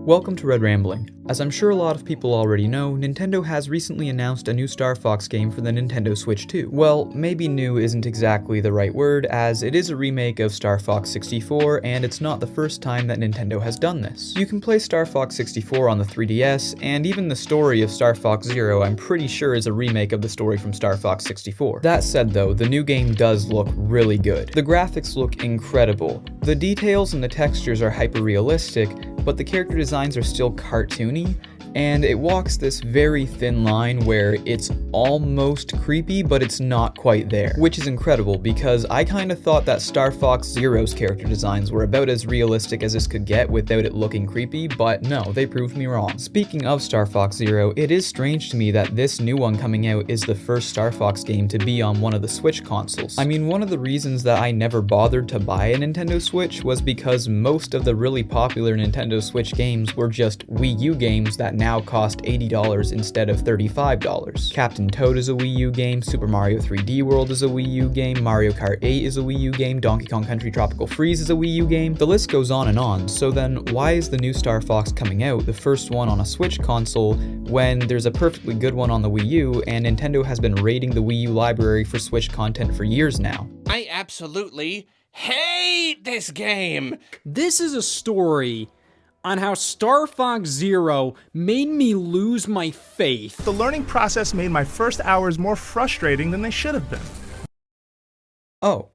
Welcome to Red Rambling. As I'm sure a lot of people already know, Nintendo has recently announced a new Star Fox game for the Nintendo Switch 2. Well, maybe new isn't exactly the right word, as it is a remake of Star Fox 64, and it's not the first time that Nintendo has done this. You can play Star Fox 64 on the 3DS, and even the story of Star Fox Zero I'm pretty sure is a remake of the story from Star Fox 64. That said though, the new game does look really good. The graphics look incredible. The details and the textures are hyper-realistic, but the character designs are still cartoony, and it walks this very thin line where it's almost creepy, but it's not quite there. Which is incredible, because I kinda thought that Star Fox Zero's character designs were about as realistic as this could get without it looking creepy, but no, they proved me wrong. Speaking of Star Fox Zero, it is strange to me that this new one coming out is the first Star Fox game to be on one of the Switch consoles. I mean, one of the reasons that I never bothered to buy a Nintendo Switch was because most of the really popular Nintendo Switch games were just Wii U games that now cost $80 instead of $35. Captain Toad is a Wii U game, Super Mario 3D World is a Wii U game, Mario Kart 8 is a Wii U game, Donkey Kong Country Tropical Freeze is a Wii U game. The list goes on and on, so then why is the new Star Fox coming out, the first one on a Switch console, when there's a perfectly good one on the Wii U, and Nintendo has been raiding the Wii U library for Switch content for years now? I absolutely hate this game! This is a story on how Star Fox Zero made me lose my faith. The learning process made my first hours more frustrating than they should have been. Oh.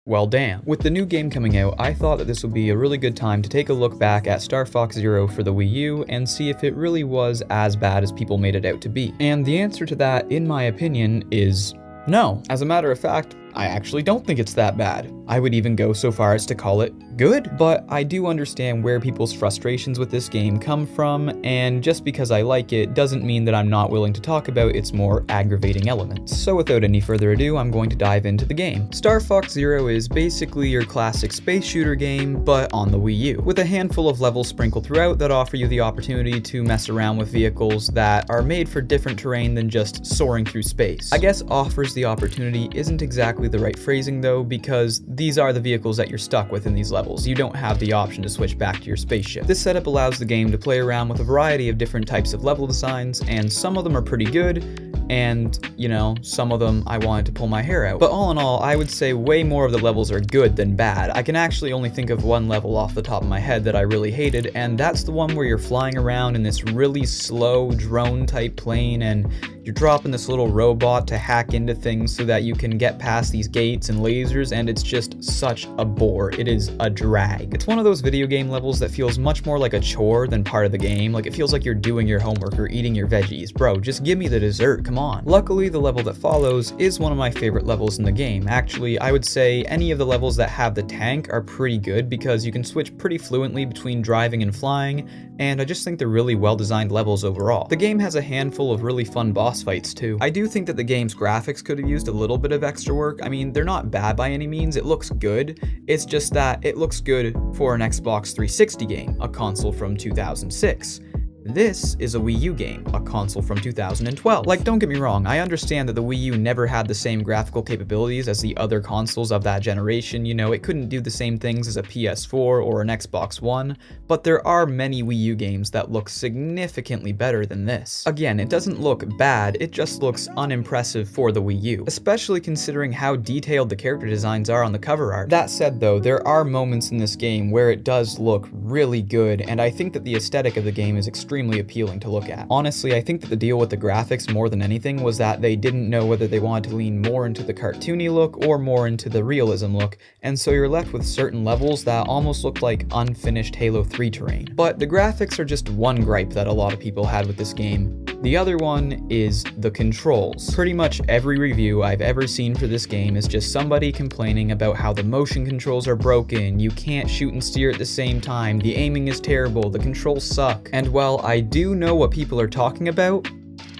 Well, damn. With the new game coming out, I thought that this would be a really good time to take a look back at Star Fox Zero for the Wii U and see if it really was as bad as people made it out to be. And the answer to that, in my opinion, is no. As a matter of fact, I actually don't think it's that bad. I would even go so far as to call it good, but I do understand where people's frustrations with this game come from, and just because I like it doesn't mean that I'm not willing to talk about its more aggravating elements. So without any further ado, I'm going to dive into the game. Star Fox Zero is basically your classic space shooter game, but on the Wii U, with a handful of levels sprinkled throughout that offer you the opportunity to mess around with vehicles that are made for different terrain than just soaring through space. I guess offers the opportunity isn't exactly the right phrasing though, because these are the vehicles that you're stuck with in these levels. You don't have the option to switch back to your spaceship. This setup allows the game to play around with a variety of different types of level designs, and some of them are pretty good, and, you know, some of them I wanted to pull my hair out. But all in all, I would say way more of the levels are good than bad. I can actually only think of one level off the top of my head that I really hated, and that's the one where you're flying around in this really slow drone-type plane, and you're dropping this little robot to hack into things so that you can get past these gates and lasers, and it's just such a bore. It is a drag. It's one of those video game levels that feels much more like a chore than part of the game. Like, it feels like you're doing your homework or eating your veggies. Bro, just give me the dessert, come on. Luckily, the level that follows is one of my favorite levels in the game. Actually, I would say any of the levels that have the tank are pretty good because you can switch pretty fluently between driving and flying, and I just think they're really well-designed levels overall. The game has a handful of really fun boss fights too. I do think that the game's graphics could have used a little bit of extra work. I mean, they're not bad by any means, it looks good. It's just that it looks good for an Xbox 360 game, a console from 2006. This is a Wii U game, a console from 2012. Like, don't get me wrong, I understand that the Wii U never had the same graphical capabilities as the other consoles of that generation. You know, it couldn't do the same things as a PS4 or an Xbox One, but there are many Wii U games that look significantly better than this. Again, it doesn't look bad, it just looks unimpressive for the Wii U, especially considering how detailed the character designs are on the cover art. That said though, there are moments in this game where it does look really good, and I think that the aesthetic of the game is extremely appealing to look at. Honestly, I think that the deal with the graphics more than anything was that they didn't know whether they wanted to lean more into the cartoony look or more into the realism look, and so you're left with certain levels that almost look like unfinished Halo 3 terrain. But the graphics are just one gripe that a lot of people had with this game. The other one is the controls. Pretty much every review I've ever seen for this game is just somebody complaining about how the motion controls are broken, you can't shoot and steer at the same time, the aiming is terrible, the controls suck. And while I do know what people are talking about,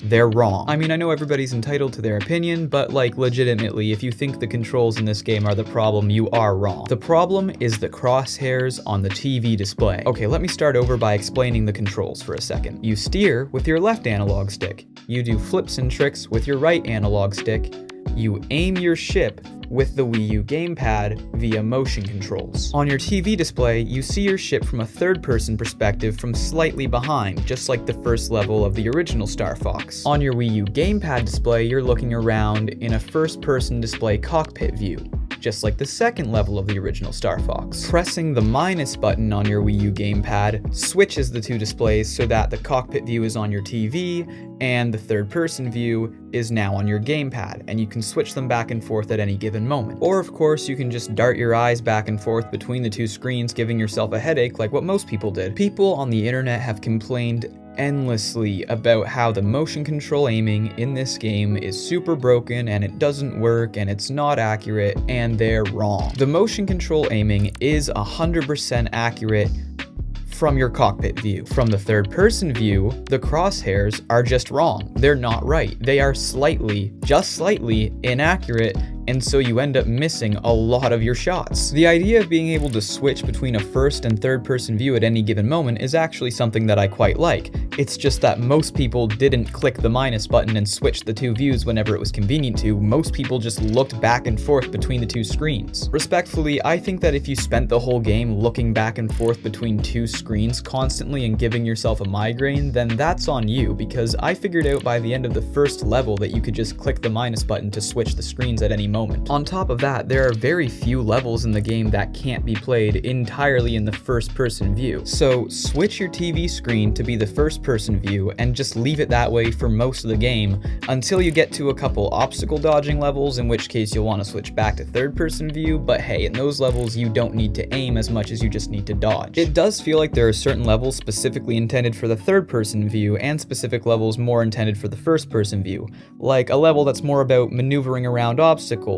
they're wrong. I mean, I know everybody's entitled to their opinion, but like, legitimately, if you think the controls in this game are the problem, you are wrong. The problem is the crosshairs on the TV display. Okay, let me start over by explaining the controls for a second. You steer with your left analog stick. You do flips and tricks with your right analog stick. you aim your ship with the Wii U gamepad via motion controls. On your TV display, you see your ship from a third-person perspective from slightly behind, just like the first level of the original Star Fox. On your Wii U gamepad display, you're looking around in a first-person display cockpit view, just like the second level of the original Star Fox. Pressing the minus button on your Wii U gamepad switches the two displays so that the cockpit view is on your TV and the third-person view is now on your gamepad, and you can switch them back and forth at any given moment. Or of course, you can just dart your eyes back and forth between the two screens, giving yourself a headache like what most people did. People on the internet have complained endlessly about how the motion control aiming in this game is super broken and it doesn't work and it's not accurate, and they're wrong. The motion control aiming is 100% accurate from your cockpit view. From the third person view, the crosshairs are just wrong. They're not right. They are slightly, just slightly, inaccurate, and so you end up missing a lot of your shots. The idea of being able to switch between a first and third person view at any given moment is actually something that I quite like. It's just that most people didn't click the minus button and switch the two views whenever it was convenient to. Most people just looked back and forth between the two screens. Respectfully, I think that if you spent the whole game looking back and forth between two screens constantly and giving yourself a migraine, then that's on you, because I figured out by the end of the first level that you could just click the minus button to switch the screens at any moment. On top of that, there are very few levels in the game that can't be played entirely in the first person view. So switch your TV screen to be the first person view and just leave it that way for most of the game until you get to a couple obstacle dodging levels, in which case you'll want to switch back to third person view, but hey, in those levels you don't need to aim as much as you just need to dodge. It does feel like there are certain levels specifically intended for the third person view and specific levels more intended for the first person view, like a level that's more about maneuvering around obstacles.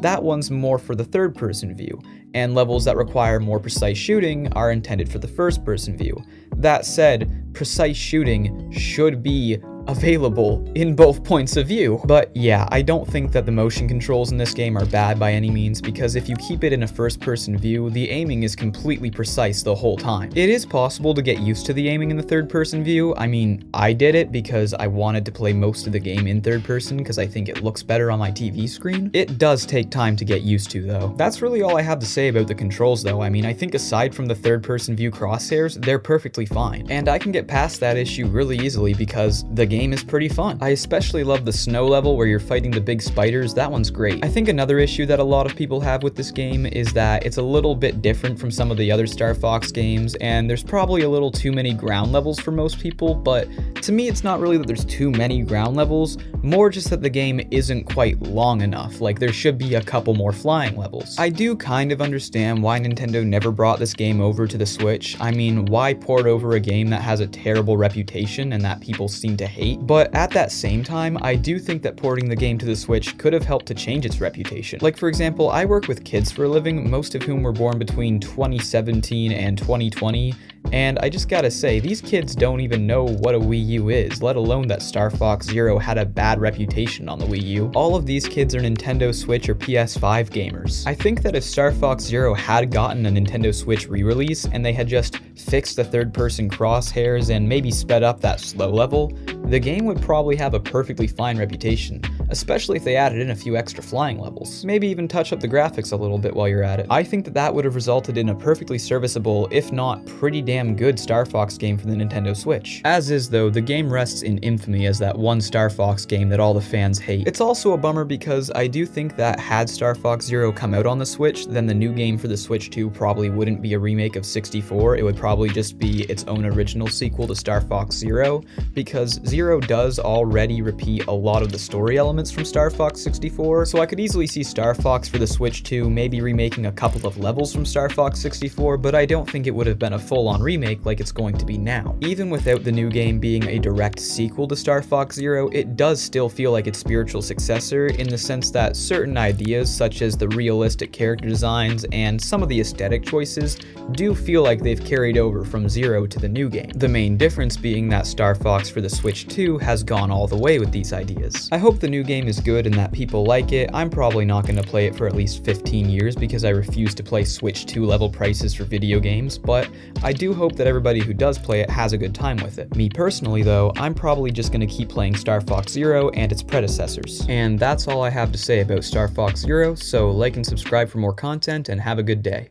That one's more for the third person view, and levels that require more precise shooting are intended for the first person view. That said, precise shooting should be available in both points of view. But yeah, I don't think that the motion controls in this game are bad by any means, because if you keep it in a first-person view, the aiming is completely precise the whole time. It is possible to get used to the aiming in the third-person view. I mean, I did it because I wanted to play most of the game in third person because I think it looks better on my TV screen. It does take time to get used to, though. That's really all I have to say about the controls, though. I mean, I think aside from the third-person view crosshairs, they're perfectly fine. And I can get past that issue really easily because the game is pretty fun. I especially love the snow level where you're fighting the big spiders. That one's great. I think another issue that a lot of people have with this game is that it's a little bit different from some of the other Star Fox games, and there's probably a little too many ground levels for most people, but to me it's not really that there's too many ground levels, more just that the game isn't quite long enough. Like, there should be a couple more flying levels. I do kind of understand why Nintendo never brought this game over to the Switch. I mean, why port over a game that has a terrible reputation and that people seem to hate? But at that same time, I do think that porting the game to the Switch could have helped to change its reputation. Like, for example, I work with kids for a living, most of whom were born between 2017 and 2020, and I just gotta say, these kids don't even know what a Wii U is, let alone that Star Fox Zero had a bad reputation on the Wii U. All of these kids are Nintendo Switch or PS5 gamers. I think that if Star Fox Zero had gotten a Nintendo Switch re-release and they had just fixed the third-person crosshairs and maybe sped up that slow level, the game would probably have a perfectly fine reputation, especially if they added in a few extra flying levels. Maybe even touch up the graphics a little bit while you're at it. I think that that would have resulted in a perfectly serviceable, if not pretty damn good Star Fox game for the Nintendo Switch. As is, though, the game rests in infamy as that one Star Fox game that all the fans hate. It's also a bummer because I do think that had Star Fox Zero come out on the Switch, then the new game for the Switch 2 probably wouldn't be a remake of 64, it would probably just be its own original sequel to Star Fox Zero, because Zero does already repeat a lot of the story elements from Star Fox 64, so I could easily see Star Fox for the Switch 2 maybe remaking a couple of levels from Star Fox 64, but I don't think it would have been a full-on remake like it's going to be now. Even without the new game being a direct sequel to Star Fox Zero, it does still feel like its spiritual successor in the sense that certain ideas, such as the realistic character designs and some of the aesthetic choices, do feel like they've carried over from Zero to the new game. The main difference being that Star Fox for the Switch 2 has gone all the way with these ideas. I hope the new game is good and that people like it, I'm probably not going to play it for at least 15 years because I refuse to play Switch 2 level prices for video games, but I do hope that everybody who does play it has a good time with it. Me personally though, I'm probably just going to keep playing Star Fox Zero and its predecessors. And that's all I have to say about Star Fox Zero, so like and subscribe for more content and have a good day.